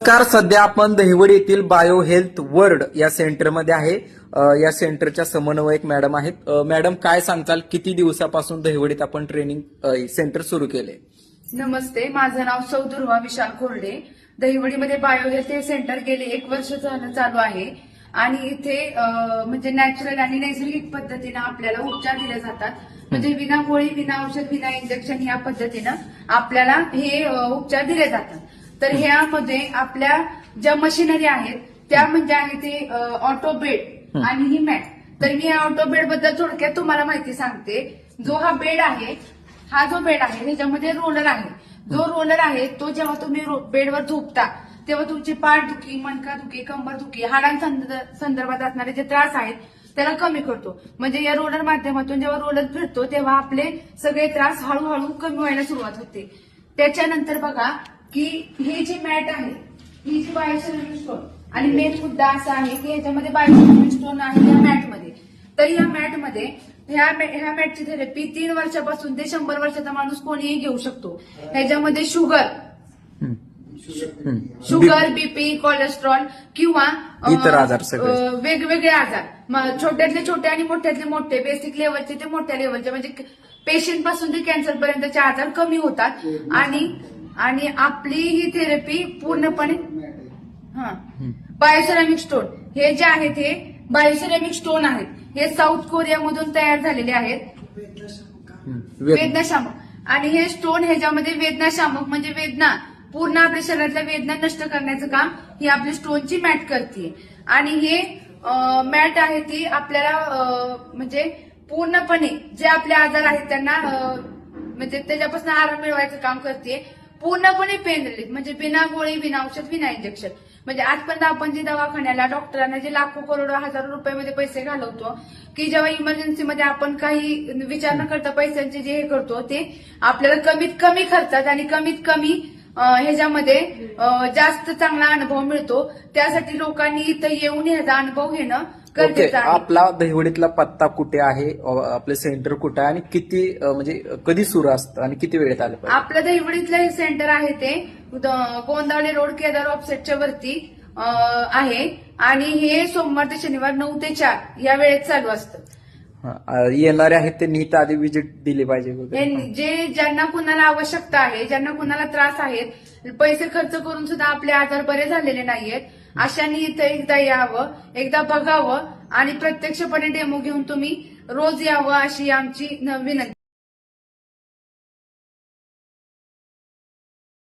नमस्कार. सध्या आपण दहिवडी येथील बायो हेल्थ वर्ल्ड या सेंटरमध्ये आहे. या सेंटरच्या समन्वयक मॅडम आहेत. मॅडम, काय सांगताल, किती दिवसापासून दहिवडीत आपण ट्रेनिंग सेंटर सुरू केले? नमस्ते, माझं नाव सौ दुर्वा विशाल कोरडे. दहिवडीमध्ये बायो हेल्थ हे सेंटर गेले 1 वर्ष झालं चालू आहे आणि इथे म्हणजे नॅचरल आणि नैसर्गिक पद्धतीनं आपल्याला उपचार दिले जातात. म्हणजे विना गोळी, विना औषध, विना इंजेक्शन या पद्धतीनं आपल्याला हे उपचार दिले जातात. तर ह्यामध्ये आपल्या ज्या मशिनरी आहेत त्या म्हणजे आहे ते ऑटो बेड आणि ही मॅट. तर मी या ऑटो बेड बद्दल थोडक्यात तुम्हाला माहिती सांगते. जो हा बेड आहे, हा जो बेड आहे त्याच्यामध्ये रोलर आहे. जो रोलर आहे तो जेव्हा तुम्ही बेडवर झोपता तेव्हा तुमची पाठदुखी, मणकादुखी, कंबरदुखी, हाडांसंदर्भात असणारे जे त्रास आहेत त्याला कमी करतो. म्हणजे या रोलर माध्यमातून जेव्हा रोलर फिरतो तेव्हा आपले सगळे त्रास हळूहळू कमी व्हायला सुरुवात होते. त्याच्यानंतर बघा की ही जी मॅट आहे, ही जी बायोसेरामिक स्टोन, आणि मेन मुद्दा असा आहे की ह्याच्यामध्ये बायोसेरामिक स्टोन आहे या मॅटमध्ये. तर या मॅटमध्ये ह्या मॅटची थेरपी 3 वर्षापासून ते 100 वर्षाचा माणूस कोणीही घेऊ शकतो. ह्याच्यामध्ये शुगर, बीपी, कोलेस्ट्रॉल किंवा इतर आजार सगळे वेगवेगळे आजार, छोट्यातले छोटे आणि मोठ्यातले मोठे, बेसिक लेवलचे ते मोठ्या लेवलचे, म्हणजे पेशंट पासून ते कॅन्सर पर्यंतचे आजार कमी होतात. आणि आपली ही थेरपी पूर्णपणे बायोसेरामिक स्टोन, हे जे आहेत हे बायोसेरामिक स्टोन आहेत. हे साऊथ कोरियामधून तयार झालेले आहेत, वेदनाशामक. आणि हे स्टोन ह्याच्यामध्ये वेदनाशामक म्हणजे वेदना, पूर्ण आपल्या शरीरातल्या वेदना नष्ट करण्याचं काम ही आपली स्टोनची मॅट करते. आणि हे मॅट आहे ती आपल्याला म्हणजे पूर्णपणे जे आपले आजार आहेत त्यांना म्हणजे त्याच्यापासून आराम मिळवायचं काम करते. पूर्णपणे पेन रिलीफ, म्हणजे बिना गोळी, बिना औषध, बिना इंजेक्शन. म्हणजे आजपर्यंत आपण जे दवाखान्याला, डॉक्टरांना जे लाखो करोडो हजारो रुपयामध्ये पैसे घालवतो, की जेव्हा इमर्जन्सीमध्ये आपण काही विचार न करता पैशांचे जे हे करतो ते आपल्याला कमीत कमी खर्चात आणि कमीत कमी ह्याच्यामध्ये जास्त चांगला अनुभव मिळतो. त्यासाठी लोकांनी इथं येऊन ह्याचा अनुभव घेणं गरजेचं आहे. आपला दहिवडीतला पत्ता कुठे आहे, आपलं सेंटर कुठे आहे आणि किती म्हणजे कधी सुरू असतं आणि किती वेळेत आलं पाहिजे? आपलं दहिवडीतलं हे सेंटर आहे ते गोंदावले रोड, केदार ऑफसेटच्या वरती आहे. आणि हे सोमवार ते शनिवार 9 ते 4 या वेळेत चालू असतं. येणारे आहेत ते नीट आधी विजिट दिली पाहिजे. जे ज्यांना कुणाला आवश्यकता आहे, ज्यांना कुणाला त्रास आहेत, पैसे खर्च करून सुद्धा आपले आजार बरे झालेले नाहीयेत, अशांनी इथं एकदा यावं, एकदा बघावं आणि प्रत्यक्षपणे डेमो घेऊन तुम्ही रोज यावं अशी आमची विनंती.